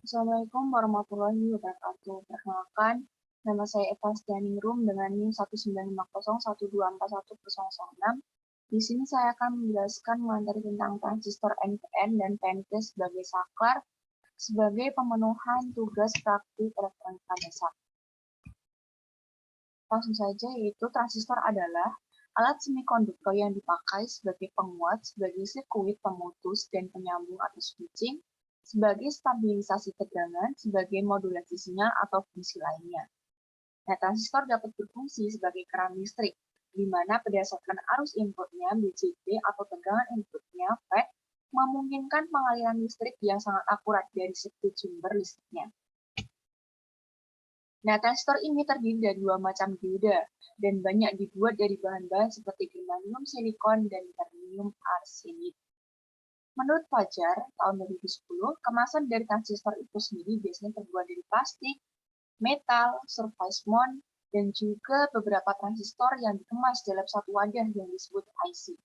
Assalamualaikum warahmatullahi wabarakatuh. Perkenalkan, nama saya Eva Stianingrum dengan NIM 19501241006. Di sini saya akan menjelaskan materi tentang transistor NPN dan PNP sebagai saklar sebagai pemenuhan tugas praktik elektronika dasar. Langsung saja, yaitu transistor adalah alat semikonduktor yang dipakai sebagai penguat, sebagai sirkuit pemutus dan penyambung atau switching, sebagai stabilisasi tegangan, sebagai modulasi sinyal atau fungsi lainnya. Nah, transistor dapat berfungsi sebagai keran listrik, di mana berdasarkan arus inputnya BJT atau tegangan inputnya FET, memungkinkan pengaliran listrik yang sangat akurat dari sirkuit sumber listriknya. Nah, transistor ini terdiri dari dua macam dioda dan banyak dibuat dari bahan-bahan seperti germanium, silikon, dan ternium arsenid. Menurut Fajar, tahun 2010, kemasan dari transistor itu sendiri biasanya terbuat dari plastik, metal, surface mount, dan juga beberapa transistor yang dikemas dalam satu wadah yang disebut IC.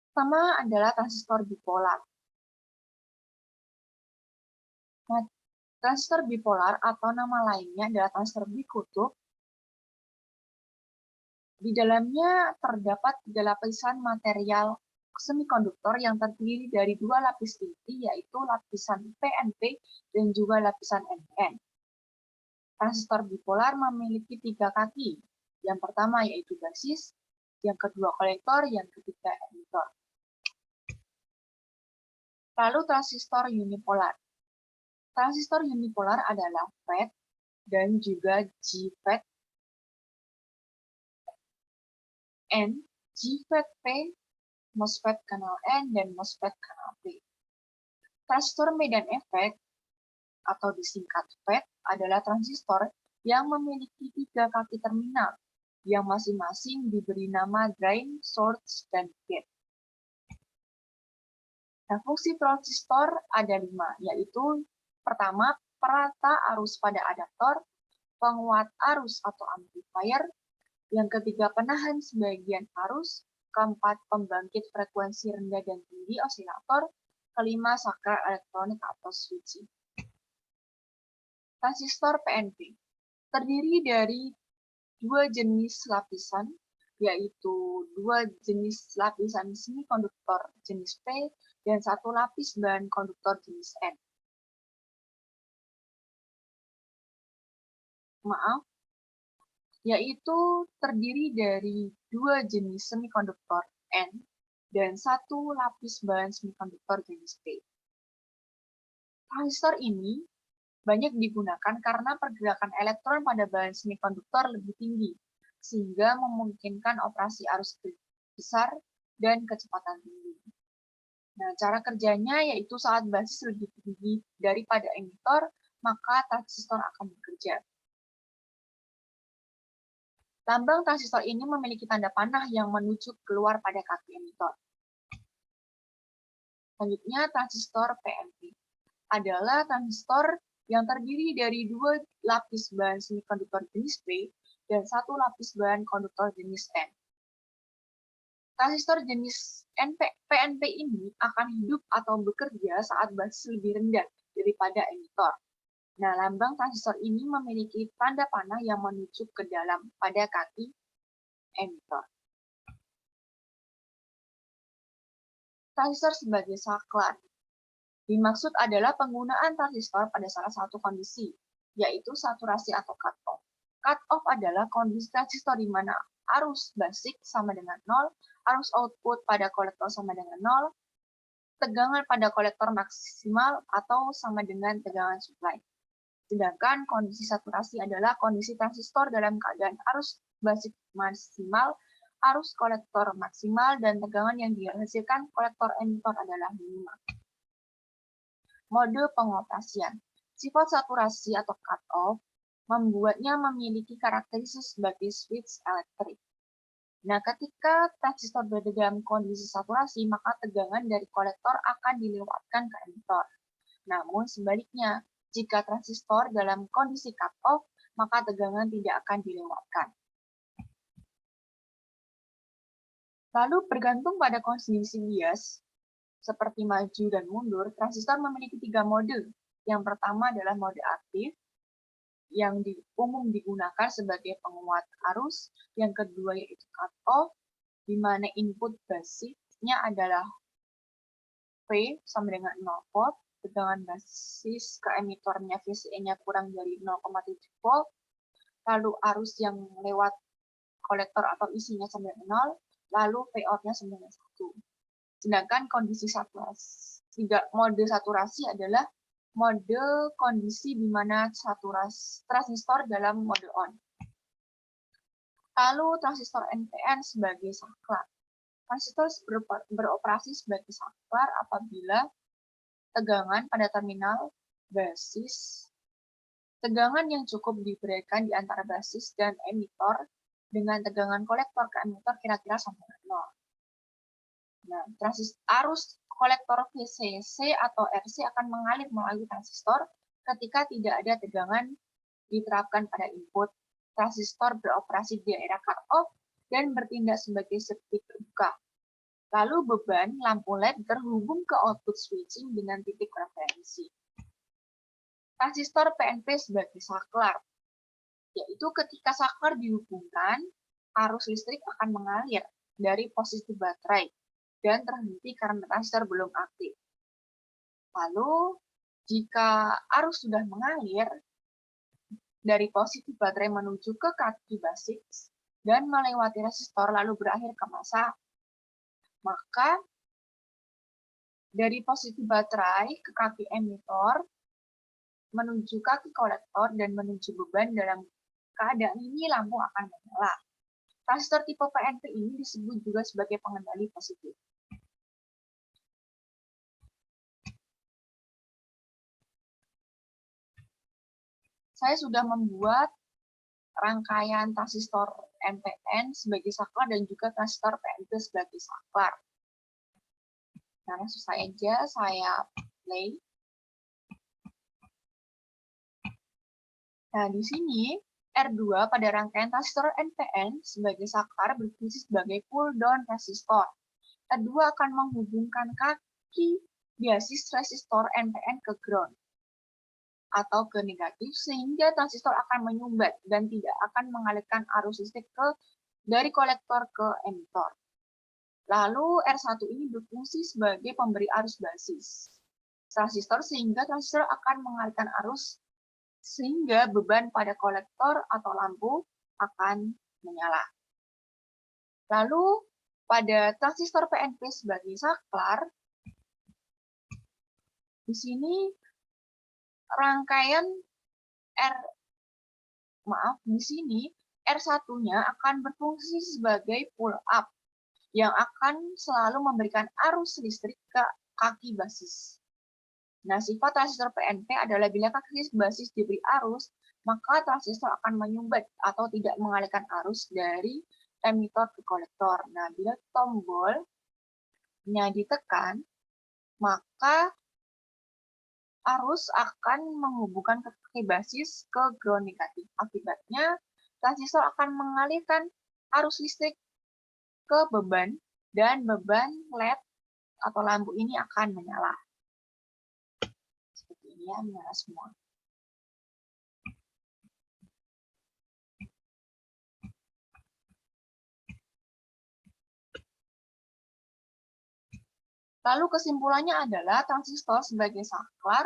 Pertama adalah transistor bipolar. Nah, transistor bipolar atau nama lainnya adalah transistor bikutub. Di dalamnya terdapat tiga lapisan material semikonduktor yang terdiri dari dua lapis inti, yaitu lapisan PNP dan juga lapisan NPN. Transistor bipolar memiliki tiga kaki. Yang pertama yaitu basis, yang kedua kolektor, yang ketiga emitter. Lalu transistor unipolar. Transistor unipolar adalah FET dan juga GFET N, GFET P, MOSFET kanal N, dan MOSFET kanal P. Transistor medan efek atau disingkat FET adalah transistor yang memiliki tiga kaki terminal yang masing-masing diberi nama drain, source, dan gate. Nah, fungsi transistor ada 5, yaitu pertama, perata arus pada adaptor, penguat arus atau amplifier, yang ketiga, penahan sebagian arus, keempat, pembangkit frekuensi rendah dan tinggi osilator, kelima, saklar elektronik atau switching. Transistor PNP terdiri dari dua jenis lapisan, yaitu dua jenis lapisan semikonduktor jenis P dan satu lapis bahan konduktor jenis N. Yaitu terdiri dari dua jenis semikonduktor N dan satu lapis bahan semikonduktor jenis P. Transistor ini banyak digunakan karena pergerakan elektron pada bahan semikonduktor lebih tinggi, sehingga memungkinkan operasi arus besar dan kecepatan tinggi. Nah, cara kerjanya yaitu saat basis lebih tinggi daripada emitter, maka transistor akan bekerja. Lambang transistor ini memiliki tanda panah yang menuju keluar pada kaki emitter. Selanjutnya, transistor PNP adalah transistor yang terdiri dari dua lapis bahan semikonduktor jenis P dan satu lapis bahan konduktor jenis N. Transistor jenis PNP ini akan hidup atau bekerja saat basis lebih rendah daripada emitter. Nah, lambang transistor ini memiliki tanda panah yang menuju ke dalam pada kaki emitter. Transistor sebagai saklar. Dimaksud adalah penggunaan transistor pada salah satu kondisi, yaitu saturasi atau cut-off. Cut-off adalah kondisi transistor di mana arus basic sama dengan 0, arus output pada kolektor sama dengan 0, tegangan pada kolektor maksimal atau sama dengan tegangan supply. Sedangkan kondisi saturasi adalah kondisi transistor dalam keadaan arus basic maksimal, arus kolektor maksimal, dan tegangan yang dihasilkan kolektor emitter adalah minima. Mode pengoperasian. Sifat saturasi atau cut-off membuatnya memiliki karakteristik sebagai switch elektrik. Nah, ketika transistor berada dalam kondisi saturasi, maka tegangan dari kolektor akan dilewatkan ke emitter. Namun sebaliknya, jika transistor dalam kondisi cut-off, maka tegangan tidak akan dilewatkan. Lalu bergantung pada kondisi bias, seperti maju dan mundur, transistor memiliki 3 mode. Yang pertama adalah mode aktif, yang umum digunakan sebagai penguat arus. Yang kedua yaitu cut-off, di mana input basicnya adalah V sama dengan 0 volt, tegangan basis ke emitornya VCE-nya kurang dari 0,7 volt, lalu arus yang lewat kolektor atau isinya sama dengan 0, lalu Vout-nya sama dengan 1. Sedangkan kondisi saturasi, mode saturasi adalah mode kondisi di mana transistor dalam mode on. Lalu transistor NPN sebagai saklar. Transistor beroperasi sebagai saklar apabila tegangan pada terminal basis, tegangan yang cukup diberikan di antara basis dan emitor dengan tegangan kolektor ke emitor kira-kira sama dengan 0. Nah, arus kolektor VCC atau RC akan mengalir melalui transistor ketika tidak ada tegangan diterapkan pada input. Transistor beroperasi di daerah cut-off dan bertindak sebagai sirkuit terbuka. Lalu beban lampu LED terhubung ke output switching dengan titik referensi. Transistor PNP sebagai saklar, yaitu ketika saklar dihubungkan, arus listrik akan mengalir dari posisi baterai dan terhenti karena transistor belum aktif. Lalu, jika arus sudah mengalir dari posisi baterai menuju ke kaki basis dan melewati resistor lalu berakhir ke massa, maka dari posisi baterai ke kaki emitor menuju kaki kolektor dan menuju beban, dalam keadaan ini lampu akan menyala. Transistor tipe PNP ini disebut juga sebagai pengendali positif. Saya sudah membuat rangkaian transistor NPN sebagai saklar dan juga transistor PNP sebagai saklar. Nah, langsung saja saya play. Nah, di sini R2 pada rangkaian transistor NPN sebagai saklar berfungsi sebagai pull down resistor. R2 akan menghubungkan kaki basis resistor NPN ke ground atau ke negatif, sehingga transistor akan menyumbat dan tidak akan mengalirkan arus listrik dari kolektor ke emitor. Lalu R1 ini berfungsi sebagai pemberi arus basis transistor, sehingga transistor akan mengalirkan arus sehingga beban pada kolektor atau lampu akan menyala. Lalu pada transistor PNP sebagai saklar, di sini rangkaian di sini R1-nya akan berfungsi sebagai pull up yang akan selalu memberikan arus listrik ke kaki basis. Nah, sifat transistor PNP adalah bila kaki basis diberi arus, maka transistor akan menyumbat atau tidak mengalirkan arus dari emitor ke kolektor. Nah, bila tombolnya ditekan, maka arus akan menghubungkan kaki basis ke ground negatif. Akibatnya, transistor akan mengalirkan arus listrik ke beban, dan beban LED atau lampu ini akan menyala. Seperti ini ya, menyala semua. Lalu kesimpulannya adalah transistor sebagai saklar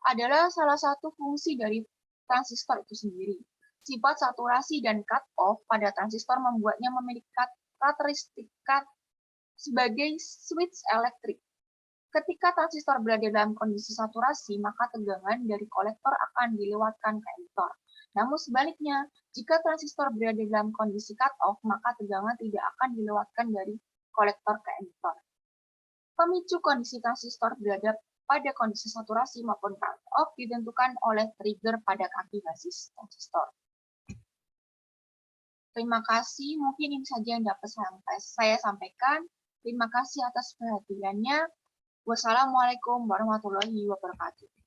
adalah salah satu fungsi dari transistor itu sendiri. Sifat saturasi dan cut-off pada transistor membuatnya memiliki karakteristik sebagai switch elektrik. Ketika transistor berada dalam kondisi saturasi, maka tegangan dari kolektor akan dilewatkan ke emitor. Namun sebaliknya, jika transistor berada dalam kondisi cut-off, maka tegangan tidak akan dilewatkan dari kolektor ke emitor. Pemicu kondisi transistor berada pada kondisi saturasi maupun cut-off ditentukan oleh trigger pada kaki basis transistor. Terima kasih, mungkin ini saja yang dapat saya sampaikan. Terima kasih atas perhatiannya. Wassalamualaikum warahmatullahi wabarakatuh.